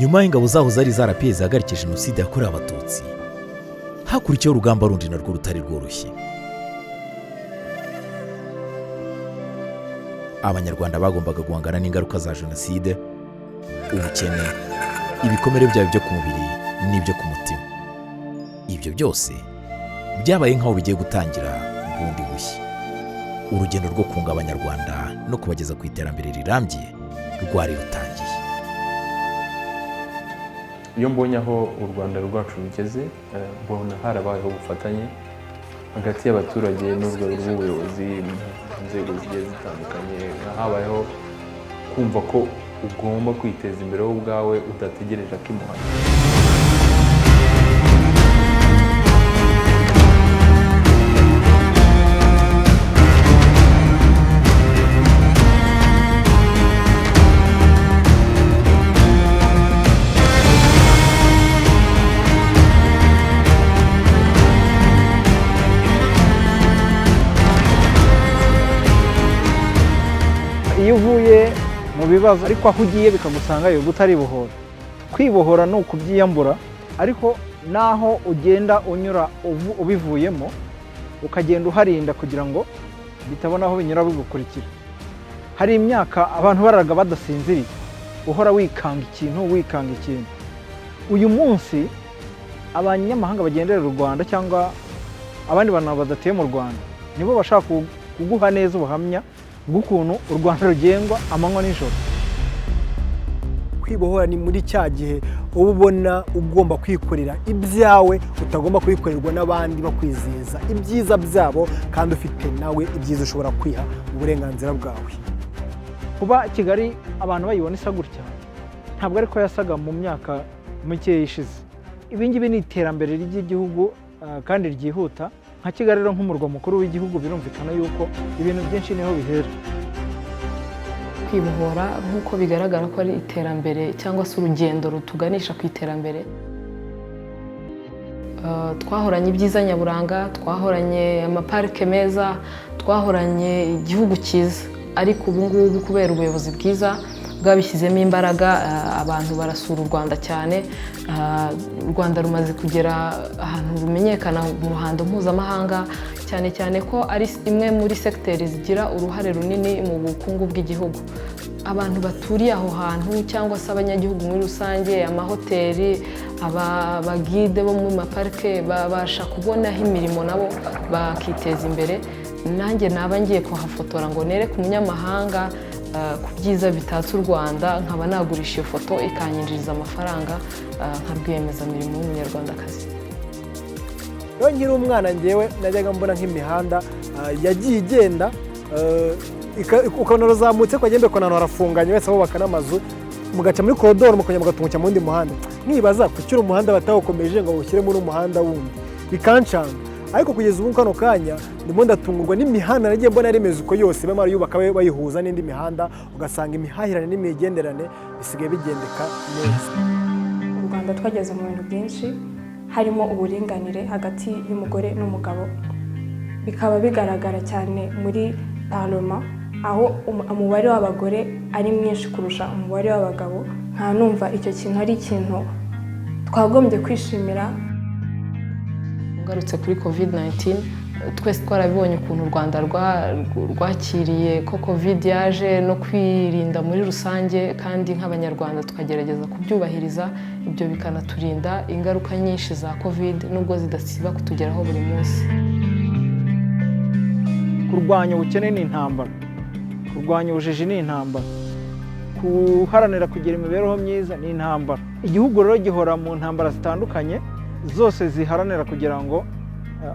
nyuma y'ingabo zaho zari zarapiye zahagarikije jenoside yakorewe abatutsi hakurikiyeho urugamba rundi narwo rutari rworoshye. Abanyarwanda bagombaga guhangana n'ingaruka za jenoside, ubukene, ibikomere byabo byo ku mubiri n'ibyo ku mutima. Ibyo byose byabaye nk'aho bigiye gutangira bundi bushya. Urugendo rwo kunga Abanyarwanda no kubageza ku iterambere rirambye rwari rutangiye. Iyo mbonye aho u Rwanda rwacu rugeze, mbona harabayeho ubufatanye hagati y'abaturage n'urwego rw'ubuyobozi mu nzego zigiye zitandukanye. Habayeho kumva ko ugomba kwiteza imbere wowe ubwawe udategereje akimuhana. Iyo uvuye mu bibazo ariko aho ugiye bikagusanga yo utaribohora. Kwibohora ni ukubyiyambura, ariko naho ugenda unyura ubivuyemo ukagenda uharinda kugira ngo bitabona aho binyura bigukurikira. Hari imyaka abantu baraga badasinziriye, uhora wikanga ikintu. Uyu munsi abanyamahanga bagenderera u Rwanda cyangwa abandi bantu badatuye mu Rwanda nibo bashaka kuguha neza ubuhamya bw'ukuntu u Rwanda rugengwa amanywa n'ijoro. Kwibohora ni muri cya gihe uba ubona ugomba kwikorera ibyawe, utagomba kwikorerwa n'abandi bakwizihiza ibyiza byabo, kandi ufite nawe ibyiza ushobora kwiha uburenganzira bwawe. Kuba Kigali abantu bayibona isa gutya ntabwo ariko yasaga mu myaka mike ishize. Ibi ngibi ni iterambere ry'igihugu kandi ryihuta. Nka Kigali rero nk'umurwa mukuru w'igihugu birumvikana yuko ibintu byinshi niho bihera. Kwibohora nk'uko bigaragara ko ari iterambere cyangwa se urugendo rutuganisha ku iterambere. Twahoranye ibyiza nyaburanga, twahoranye amaparike meza, twahoranye igihugu cyiza, ariko ubu ngubu kubera ubuyobozi bwiza bwabishyizemo imbaraga, abantu barasura u Rwanda cyane. U Rwanda rumaze kugera ahantu rumenyekana mu ruhando mpuzamahanga, cyane cyane ko ari imwe muri segiteri zigira uruhare runini mu bukungu bw'igihugu. Abantu baturiye aho hantu cyangwa se abanyagihugu muri rusange, amahoteli, abagide bo mu maparike babasha kubonaho imirimo nabo bakiteza imbere. Nanjye naba ngiye kuhafotora ngo nereke umunyamahanga ku byiza bitatse u Rwanda, nkaba nagurisha iyo foto ikanyinjiriza amafaranga nka rwiyemezamirimo w'umunyarwandakazi. Iyo nkiri umwana njyewe najyaga mbona nk'imihanda yagiye igenda, ukabona ruzamutse ukagenda ukabona harafunganye wese bubaka n'amazu, mugaca muri koridoro mukongera mugatungukira mu wundi muhanda. Nibaza kuki umuhanda batawukomeje ngo bawushyiremo n'umuhanda wundi, bikancanga. Ariko kugeza ubu kano kanya ndimo ndatungurwa n'imihanda nagiye mbona remezo uko yose bamara yubaka bayihuza n'indi mihanda, ugasanga imihahirane n'imigenderane bisigaye bigendeka neza. Mu Rwanda twageze mu bintu byinshi, harimo uburinganire hagati y'umugore n'umugabo. Bikaba bigaragara cyane muri Parlement, aho umubare w'abagore ari mwinshi kurusha umubare w'abagabo. Nta numva icyo kintu ari ikintu twagombye kwishimira. Ngarutse kuri COVID-19, twese twarabibonye ukuntu u Rwanda rwakiriye ko COVID yaje, no kwirinda muri rusange, kandi nk'abanyarwanda tukagerageza kubyubahiriza. Ibyo bikanaturinda ingaruka nyinshi za COVID nubwo zidasiba kutugeraho buri munsi. Kurwanya ubukene ni intambara, kurwanya ubujiji ni intambara, guharanira kugira imibereho myiza ni intambara. Igihugu rero gihora mu ntambara zitandukanye, zose ziharanira kugira ngo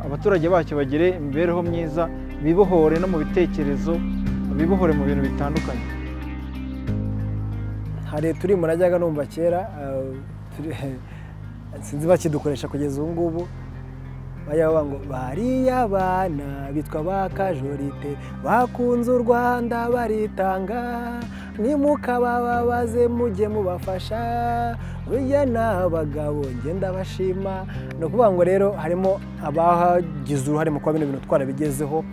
abaturage bacyo bagire imibereho myiza, bibohore no mu bitekerezo, bibohore mu bintu bitandukanye. Hari turi murajyaga numva kera, sinzi bakidukoresha kugeza ubu ngubu, bayavuga ngo bariya bana bitwa bakajorite bakunze u Rwanda baritanga, nimukabababaze mujye mubafasha, burya n'abagabo ngenda bashima. Ni ukuvuga ngo rero harimo abagize uruhare mu kuba bino bintu twarabigezeho,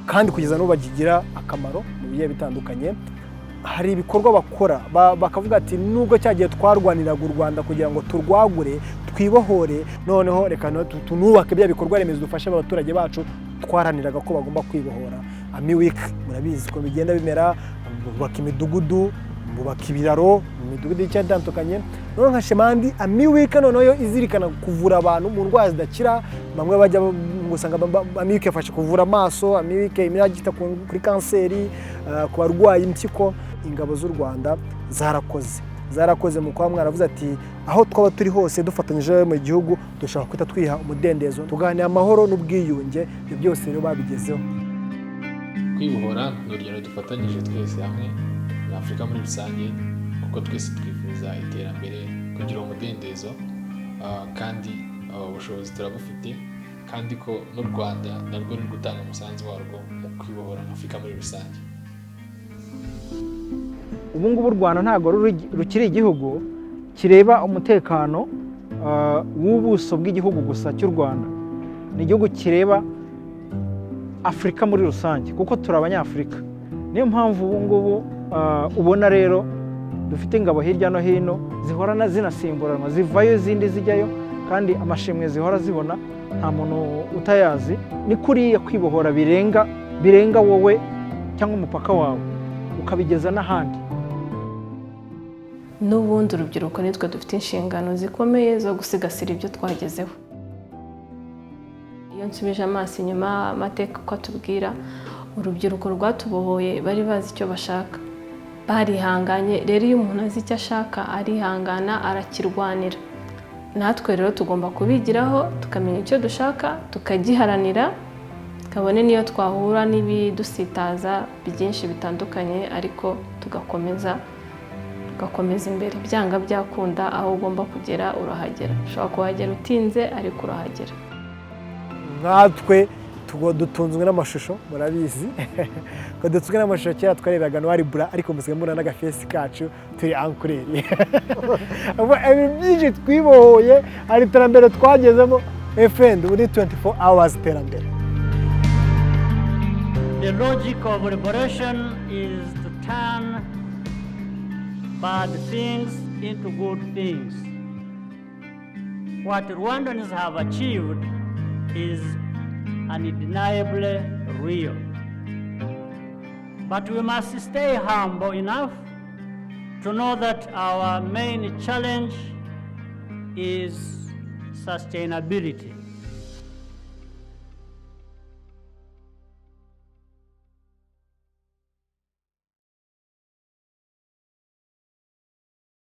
kandi kugeza n'ubu bakigira akamaro mu bigiye bitandukanye. hari ibikorwa bakora bakavuga ati nubwo cyagiye twarwaniraga u Rwanda kugira ngo turwagure twibohore, noneho reka tunubake bya bikorwa remezo dufasha abaturage bacu twaraniraga ko bagomba kwibohora. Ami week murabizi ko bigenda bimera, bubaka imidugudu, bubaka ibiraro mu midugudu itandukanye. None nka Shemandi Ami week noneho izirikana kuvura abantu mu ndwara zidakira, bamwe bajya gusanga Ami week yafashe kuvura amaso, Ami week imyagita kuri kanseri, ku barwayi impyiko. Ingabo z'u Rwanda zarakoze mu kwa mwaravuze ati aho twaba turi hose dufatanyije mu gihugu dushaka kwita twiha umudendezo, tuganira amahoro n'ubwiyunge. Ibyo byose rero babigezeho. Kwibohora ni urugendo dufatanyije twese hamwe na Afurika muri rusange, kuko twese twifuza iterambere, kugira umudendezo, kandi ubushobozi turabufite, kandi ko n'u Rwanda narwo ruri gutanga umusanzu warwo mu kwibohora na Afurika muri rusange. Ubu ngubu u Rwanda ntabwo rukiri igihugu kireba umutekano w'ubuso bw'igihugu gusa cy'u Rwanda, ni igihugu kireba Afurika muri rusange, kuko turi abanyafurika. Niyo mpamvu ubu ngubu ubona rero dufite ingabo hirya no hino zihorana zinasimburanwa, zivayo izindi zijyayo, kandi amashimwe zihora zibona nta muntu utayazi. Ni kuriya kwibohora birenga wowe cyangwa umupaka wawe ukabigeza n'ahandi. N'ubundi urubyiruko nitwe dufite inshingano zikomeye zo gusigasira ibyo twagezeho. Iyo nsubije amaso inyuma, amateka uko atubwira, urubyiruko rwatubohoye bari bazi icyo bashaka, barihanganye. Rero iyo umuntu azi icyo ashaka arihangana, arakirwanira. Natwe rero tugomba kubigiraho, tukamenya icyo dushaka, tukagiharanira, kabone niyo twahura n'ibidusitaza byinshi bitandukanye, ariko tugakomeza imbere. Byanga byakunda, aho ugomba kugera urahagera. Ushobora kuhagera utinze, ariko urahagera. Natwe dutunzwe n'amashusho, murabizi ko dutunzwe n'amashusho. Kera twarebaga Noir Blanc, ariko musigaye mubona n'agafesi kacu turi ankureri. Ibintu byinshi twibohoye, hari iterambere twagezemo. Friend, muri 24 hours iterambere. The logic of liberation is to turn bad things into good things. What Rwandans have achieved is undeniably real. But we must stay humble enough to know that our main challenge is sustainability.